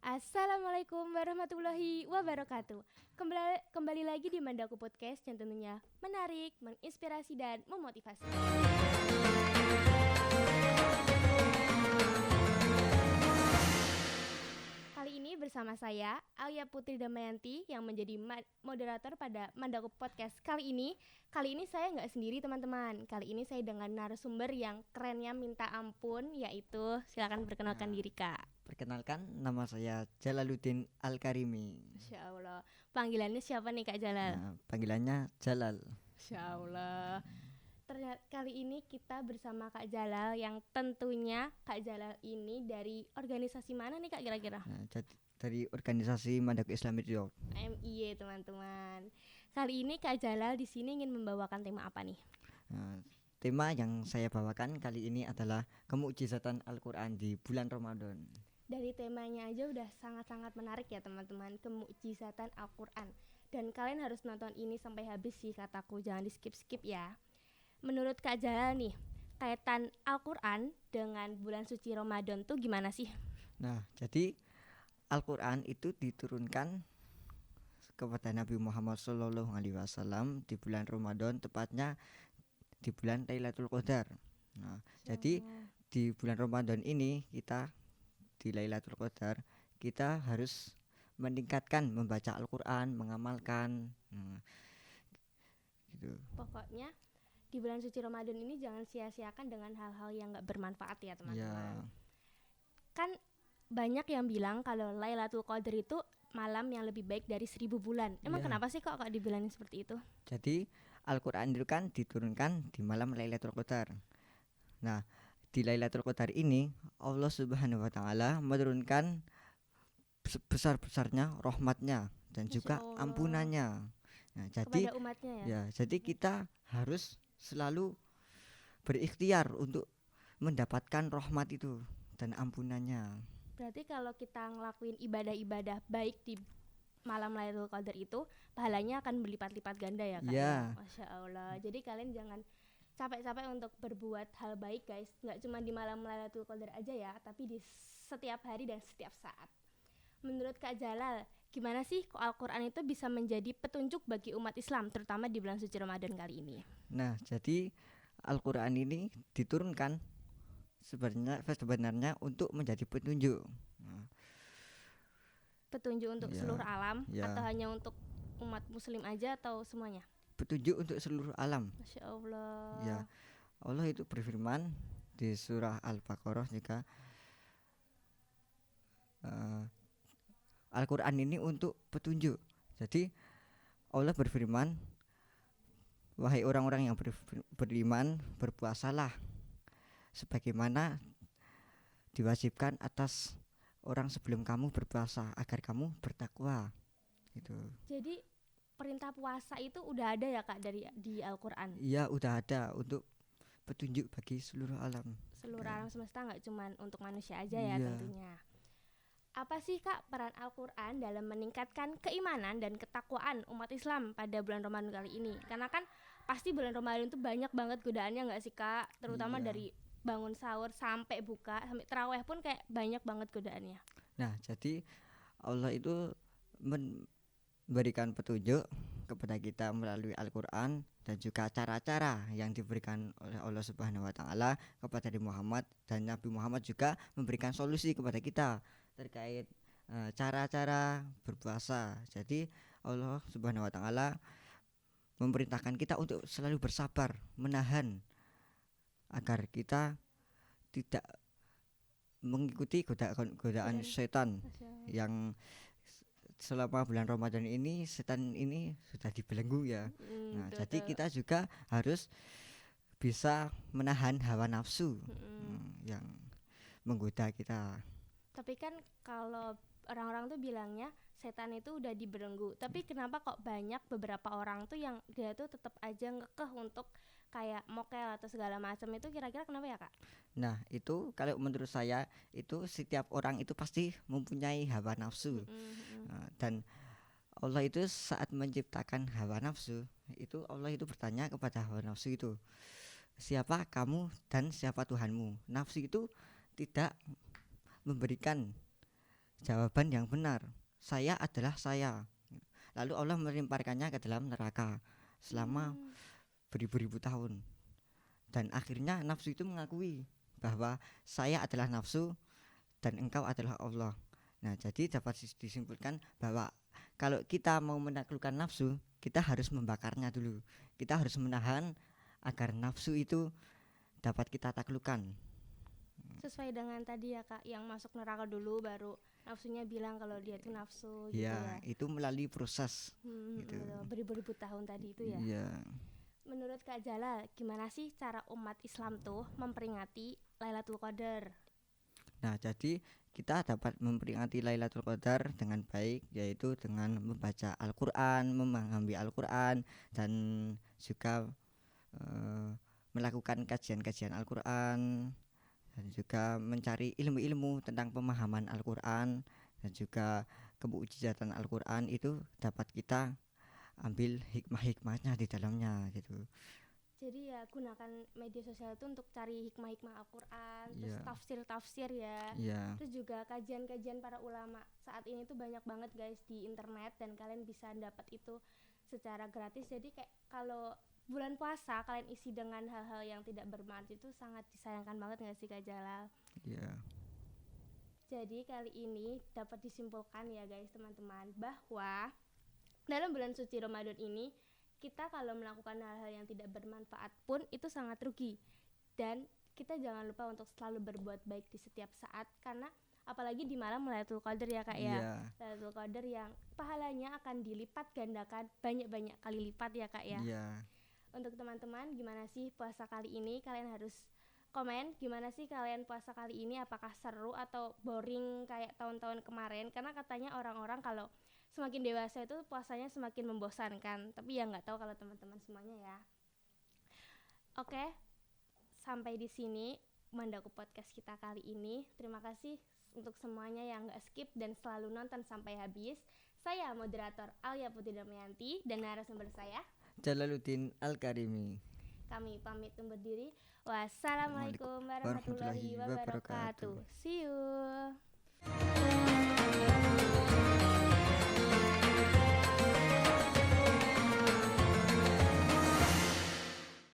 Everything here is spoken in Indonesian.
Assalamualaikum warahmatullahi wabarakatuh. Kembali lagi di Mandaku Podcast yang tentunya menarik, menginspirasi dan memotivasi. Kali ini bersama saya Alia Putri Damayanti yang menjadi moderator pada Mandaku Podcast kali ini. Kali ini saya nggak sendiri teman-teman. Kali ini saya dengan narasumber yang kerennya minta ampun, yaitu silakan perkenalkan diri Kak. Perkenalkan, nama saya Jalaluddin Al-Karimi. Masya Allah. Panggilannya siapa nih Kak Jalal? Panggilannya Jalal. Masya Allah. Ternyata kali ini kita bersama Kak Jalal yang tentunya Kak Jalal ini dari organisasi mana nih Kak kira-kira? Dari organisasi Mandaku Islamic York. MIY teman-teman. Kali ini Kak Jalal di sini ingin membawakan tema apa nih? Tema yang saya bawakan kali ini adalah kemukjizatan Al-Quran di bulan Ramadan. Dari temanya aja udah sangat-sangat menarik ya teman-teman, kemukjizatan Al-Quran. Dan kalian harus nonton ini sampai habis sih kataku, jangan di skip-skip ya. Menurut Kak Jalal nih, kaitan Al-Quran dengan bulan suci Ramadan tuh gimana sih? Nah, jadi Al-Quran itu diturunkan kepada Nabi Muhammad SAW di bulan Ramadan, tepatnya di bulan Lailatul Qadar. Nah, jadi di bulan Ramadan ini di Lailatul Qadar kita harus meningkatkan membaca Al-Quran, mengamalkan gitu. Pokoknya di bulan suci Ramadan ini jangan sia-siakan dengan hal-hal yang gak bermanfaat ya teman-teman. Kan banyak yang bilang kalau Lailatul Qadar itu malam yang lebih baik dari 1000 bulan. Emang kenapa sih kok dibilangin seperti itu? Jadi Al-Quran itu kan diturunkan di malam Lailatul Qadar. Nah, di Lailatul Qadar ini Allah Subhanahu wa taala menurunkan besar-besarnya rahmatnya dan juga ampunannya. Nah, jadi kepada umatnya ya. Jadi kita harus selalu berikhtiar untuk mendapatkan rahmat itu dan ampunannya. Berarti kalau kita ngelakuin ibadah-ibadah baik di malam Lailatul Qadar itu, pahalanya akan berlipat-lipat ganda ya Kak ya. Masya Allah. Jadi kalian jangan capek-capek untuk berbuat hal baik guys. Nggak cuma di malam Lailatul Qadar aja ya, tapi di setiap hari dan setiap saat. Menurut Kak Jalal, gimana sih kok Al-Quran itu bisa menjadi petunjuk bagi umat Islam, terutama di bulan suci Ramadan kali ini? Nah, jadi Al-Quran ini diturunkan sebenarnya untuk menjadi petunjuk. Petunjuk untuk seluruh alam atau hanya untuk umat muslim aja atau semuanya? Petunjuk untuk seluruh alam. Masya Allah. Ya, Allah itu berfirman di surah Al-Baqarah juga, Al-Quran ini untuk petunjuk. Jadi Allah berfirman, wahai orang-orang yang beriman, berpuasalah sebagaimana diwajibkan atas orang sebelum kamu berpuasa agar kamu bertakwa. Gitu. Jadi perintah puasa itu udah ada ya Kak di Al-Quran? Iya, udah ada untuk petunjuk bagi seluruh alam. Seluruh alam semesta, nggak cuma untuk manusia aja ya tentunya. Apa sih Kak peran Al-Quran dalam meningkatkan keimanan dan ketakwaan umat Islam pada bulan Ramadan kali ini? Karena kan pasti bulan Ramadan itu banyak banget godaannya nggak sih Kak? Terutama dari bangun sahur sampai buka, sampai tarawih pun kayak banyak banget godaannya. Nah, jadi Allah itu memberikan petunjuk kepada kita melalui Al-Quran dan juga cara-cara yang diberikan oleh Allah Subhanahu wa taala kepada Nabi Muhammad, dan Nabi Muhammad juga memberikan solusi kepada kita terkait cara-cara berpuasa. Jadi Allah Subhanahu wa taala memerintahkan kita untuk selalu bersabar, menahan agar kita tidak mengikuti godaan setan yang selama bulan Ramadan ini setan ini sudah dibelenggu ya. Nah, jadi kita juga harus bisa menahan hawa nafsu yang menggoda kita. Tapi kan kalau orang-orang tuh bilangnya setan itu udah dibelenggu, tapi kenapa kok banyak beberapa orang tuh yang dia tuh tetap aja ngekeh untuk kayak mokel atau segala macam, itu kira-kira kenapa ya Kak? Nah, itu kalau menurut saya itu setiap orang itu pasti mempunyai hawa nafsu. Dan Allah itu saat menciptakan hawa nafsu itu, Allah itu bertanya kepada hawa nafsu itu, siapa kamu dan siapa Tuhanmu? Nafsu itu tidak memberikan jawaban yang benar. Saya adalah saya. Lalu Allah melemparkannya ke dalam neraka selama beribu-ribu tahun. Dan akhirnya nafsu itu mengakui bahwa saya adalah nafsu dan engkau adalah Allah. Nah, jadi dapat disimpulkan bahwa kalau kita mau menaklukkan nafsu, kita harus membakarnya dulu. Kita harus menahan agar nafsu itu dapat kita taklukkan. Sesuai dengan tadi ya Kak, yang masuk neraka dulu baru nafsunya bilang kalau dia itu nafsu gitu ya. Itu melalui proses gitu. Beribu-ribu tahun tadi itu ya. Iya. Menurut Kak Jalal, gimana sih cara umat Islam tuh memperingati Lailatul Qadar? Nah, jadi kita dapat memperingati Lailatul Qadar dengan baik, yaitu dengan membaca Al-Quran, memahami Al-Quran, dan juga melakukan kajian-kajian Al-Quran, dan juga mencari ilmu-ilmu tentang pemahaman Al-Quran, dan juga kemukjizatan Al-Quran itu dapat kita ambil hikmah-hikmahnya di dalamnya gitu. Jadi ya gunakan media sosial itu untuk cari hikmah-hikmah Al-Quran, terus tafsir-tafsir ya. Terus juga kajian-kajian para ulama. Saat ini tuh banyak banget guys di internet dan kalian bisa dapat itu secara gratis. Jadi kayak kalau bulan puasa kalian isi dengan hal-hal yang tidak bermanfaat itu sangat disayangkan banget gak sih Kak Jalal? Jadi kali ini dapat disimpulkan ya guys teman-teman bahwa dalam bulan suci Ramadan ini kita kalau melakukan hal-hal yang tidak bermanfaat pun itu sangat rugi. Dan kita jangan lupa untuk selalu berbuat baik di setiap saat, karena apalagi di malam Lailatul Qadar ya Kak ya. Lailatul Qadar yang pahalanya akan dilipat gandakan banyak-banyak kali lipat ya Kak ya. Untuk teman-teman, gimana sih puasa kali ini? Kalian harus komen gimana sih kalian puasa kali ini, apakah seru atau boring kayak tahun-tahun kemarin? Karena katanya orang-orang kalau semakin dewasa itu puasanya semakin membosankan, tapi ya nggak tahu kalau teman-teman semuanya ya. Oke, sampai di sini Mandaku Podcast kita kali ini. Terima kasih untuk semuanya yang nggak skip dan selalu nonton sampai habis. Saya moderator Alia Putri Damayanti dan narasumber saya Jalaluddin Al-Karimi. Kami pamit undur diri. Wassalamualaikum warahmatullahi wabarakatuh. See you.